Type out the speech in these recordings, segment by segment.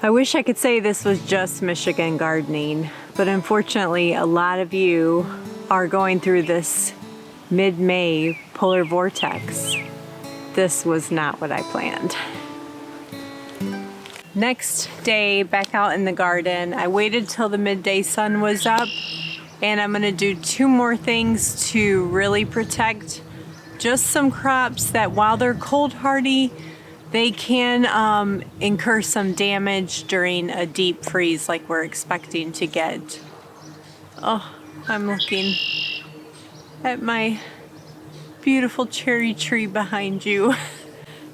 I wish I could say this was just Michigan gardening, but unfortunately a lot of you are going through this mid-May polar vortex. This was not what I planned. Next day, back out in the garden, I waited till the midday sun was up, and I'm gonna do 2 more things to really protect just some crops that while they're cold hardy, they can incur some damage during a deep freeze like we're expecting to get. Oh, I'm looking at my beautiful cherry tree behind you.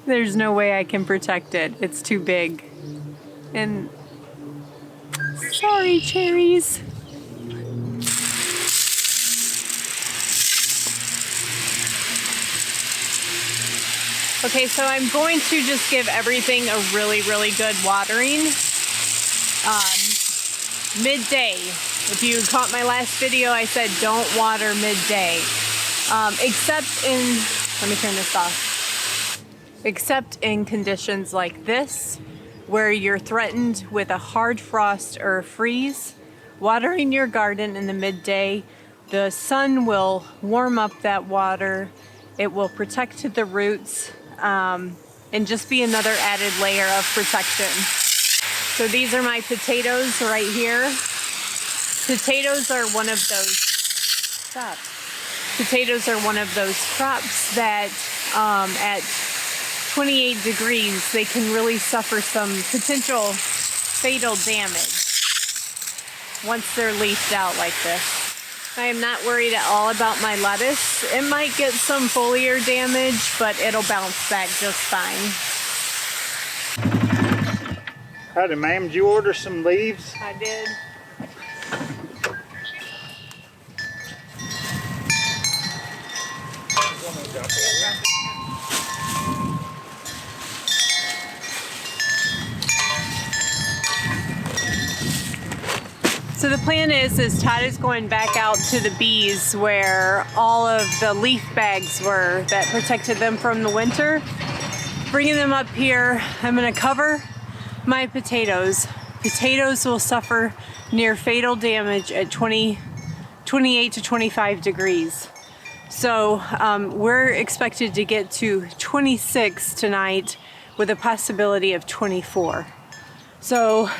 There's no way I can protect it. It's too big. And sorry, cherries. Okay, so I'm going to just give everything a really, really good watering. Midday. If you caught my last video, I said don't water midday. Except in, let me turn this off. Except in conditions like this, where you're threatened with a hard frost or a freeze. Watering your garden in the midday, the sun will warm up that water. It will protect the roots. And just be another added layer of protection. So these are my potatoes right here. Potatoes are one of those, Potatoes are one of those crops that at 28 degrees, they can really suffer some potential fatal damage once they're leafed out like this. I am not worried at all about my lettuce. It might get some foliar damage, but it'll bounce back just fine. Howdy, ma'am. Did you order some leaves? I did. So the plan is Todd is going back out to the bees where all of the leaf bags were that protected them from the winter. Bringing them up here, I'm gonna cover my potatoes. Potatoes will suffer near fatal damage at 28 to 25 degrees. So we're expected to get to 26 tonight with a possibility of 24. So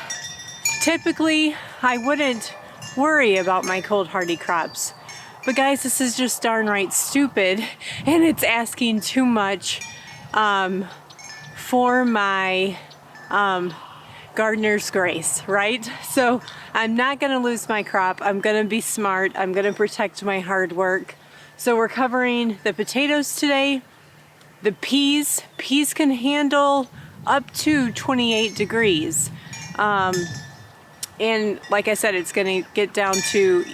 typically, I wouldn't worry about my cold hardy crops. But guys, this is just darn right stupid, and it's asking too much for my gardener's grace, right? So I'm not gonna lose my crop. I'm gonna be smart. I'm gonna protect my hard work. So we're covering the potatoes today. The peas can handle up to 28 degrees. And like I said, it's going to get down to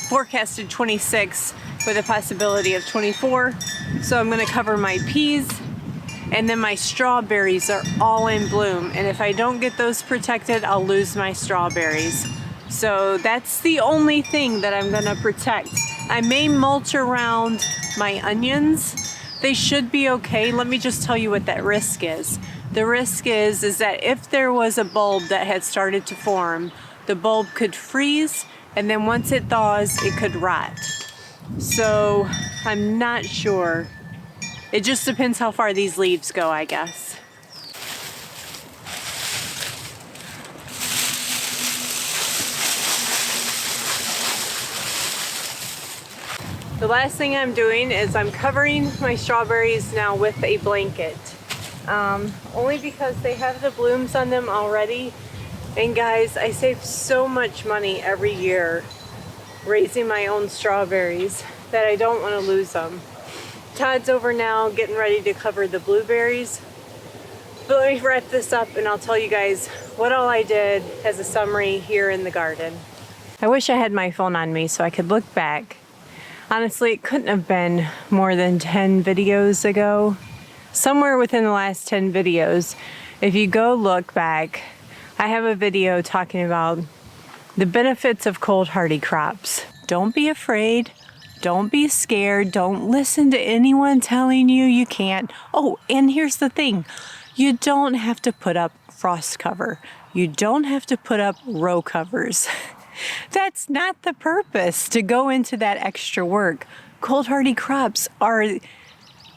forecasted 26 with a possibility of 24. So I'm going to cover my peas, and then my strawberries are all in bloom. And if I don't get those protected, I'll lose my strawberries. So that's the only thing that I'm going to protect. I may mulch around my onions. They should be okay. Let me just tell you what that risk is. The risk is that if there was a bulb that had started to form, the bulb could freeze, and then once it thaws, it could rot. So I'm not sure. It just depends how far these leaves go, I guess. The last thing I'm doing is I'm covering my strawberries now with a blanket. Only because they have the blooms on them already. And guys, I save so much money every year raising my own strawberries that I don't want to lose them. Todd's over now getting ready to cover the blueberries. But let me wrap this up and I'll tell you guys what all I did as a summary here in the garden. I wish I had my phone on me so I could look back. Honestly, it couldn't have been more than 10 videos ago. Somewhere within the last 10 videos, if you go look back, I have a video talking about the benefits of cold hardy crops. Don't be afraid. Don't be scared. Don't listen to anyone telling you you can't. Oh, and here's the thing. You don't have to put up frost cover. you don't have to put up row covers. That's not the purpose, to go into that extra work. Cold hardy crops are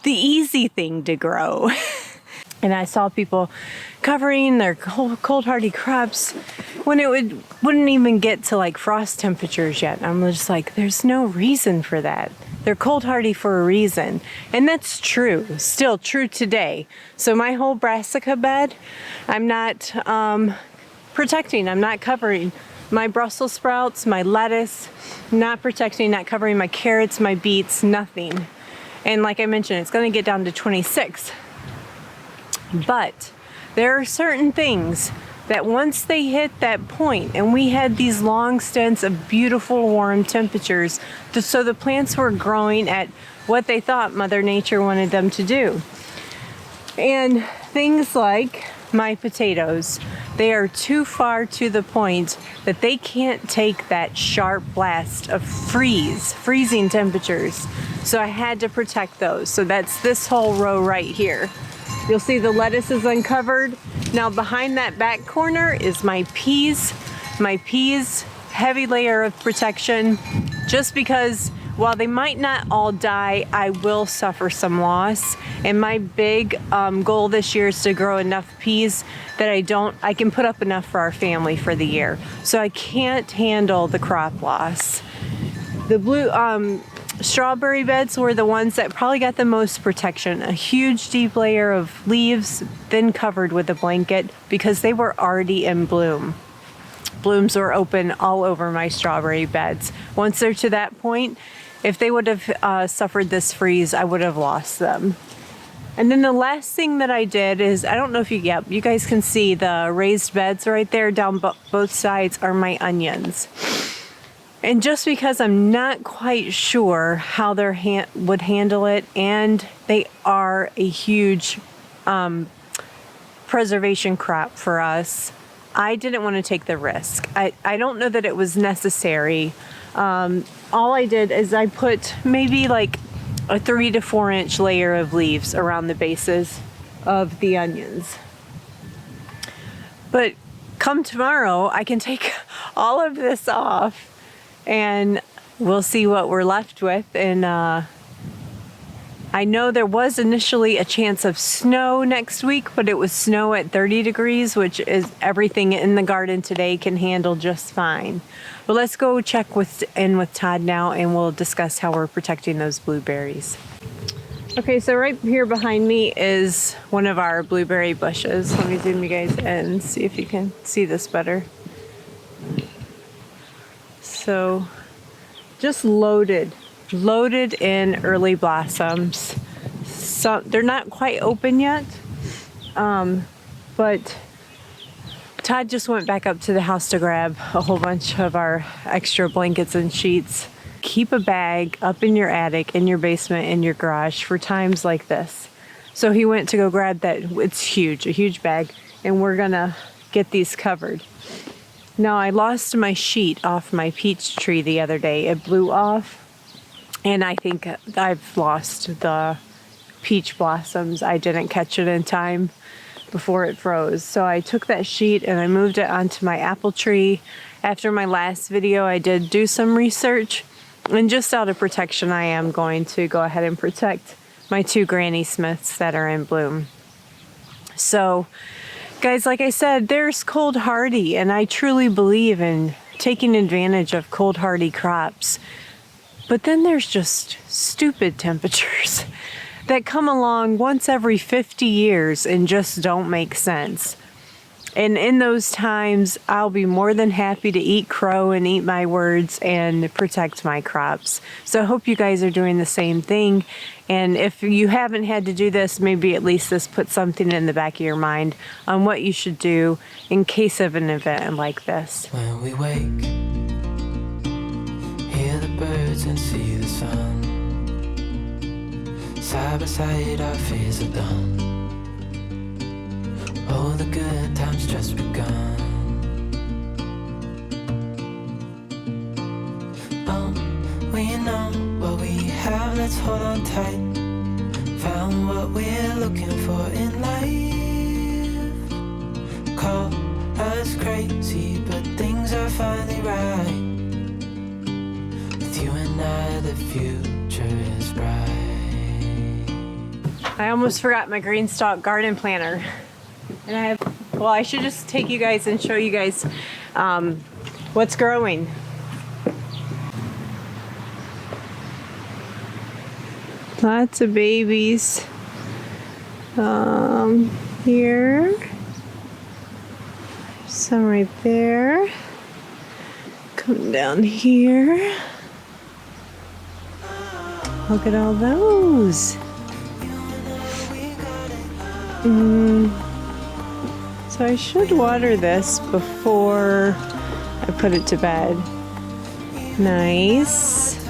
the easy thing to grow. And I saw people covering their cold hardy crops when it wouldn't even get to like frost temperatures yet. I'm just like, there's no reason for that. They're cold hardy for a reason. And that's true, still true today. So my whole brassica bed, I'm not protecting, I'm not covering. My Brussels sprouts, my lettuce, not protecting, not covering my carrots, my beets, nothing. And like I mentioned, it's gonna get down to 26. But there are certain things that once they hit that point, and we had these long stints of beautiful warm temperatures, so the plants were growing at what they thought Mother Nature wanted them to do. And things like my potatoes, they are too far to the point that they can't take that sharp blast of freezing temperatures. So I had to protect those. So that's this whole row right here. You'll see the lettuce is uncovered. Now behind that back corner is my peas. My peas, heavy layer of protection, just because while they might not all die, I will suffer some loss. And my big goal this year is to grow enough peas that I can put up enough for our family for the year. So I can't handle the crop loss. The blue strawberry beds were the ones that probably got the most protection. A huge deep layer of leaves, then covered with a blanket because they were already in bloom. Blooms were open all over my strawberry beds. Once they're to that point, if they would have suffered this freeze, I would have lost them. And then the last thing that I did is, I don't know if you guys can see the raised beds right there down both sides are my onions. And just because I'm not quite sure how they would handle it, and they are a huge preservation crop for us, I didn't want to take the risk. I don't know that it was necessary. All I did is I put maybe like a 3 to 4 inch layer of leaves around the bases of the onions. But come tomorrow, I can take all of this off and we'll see what we're left with. And I know there was initially a chance of snow next week, but it was snow at 30 degrees, which is everything in the garden today can handle just fine. But let's go check in with Todd now and we'll discuss how we're protecting those blueberries. Okay, so right here behind me is one of our blueberry bushes. Let me zoom you guys in and see if you can see this better. So just loaded in early blossoms. So they're not quite open yet, but Todd just went back up to the house to grab a whole bunch of our extra blankets and sheets. Keep a bag up in your attic, in your basement, in your garage for times like this. So he went to go grab that. It's huge, a huge bag, and we're gonna get these covered. Now, I lost my sheet off my peach tree the other day. It blew off, and I think I've lost the peach blossoms. I didn't catch it in time before it froze. So I took that sheet and I moved it onto my apple tree. After my last video, I did do some research, and just out of protection, I am going to go ahead and protect my 2 Granny Smiths that are in bloom. So, guys, like I said, there's cold hardy, and I truly believe in taking advantage of cold hardy crops. But then there's just stupid temperatures that come along once every 50 years and just don't make sense. And in those times, I'll be more than happy to eat crow and eat my words and protect my crops. So I hope you guys are doing the same thing. And if you haven't had to do this, maybe at least this puts something in the back of your mind on what you should do in case of an event like this. When we wake, hear the birds and see the sun. Side by side, our fears are done. Oh, the good times just begun. We know what we have, let's hold on tight. Found what we're looking for in life. Call it's crazy, but things are finally right. With you and I, the future is bright. I almost forgot my green stalk garden planter. And I have, well, I should just take you guys and show you guys what's growing. Lots of babies. Here. Some right there. Come down here. Look at all those. So I should water this before I put it to bed. Nice.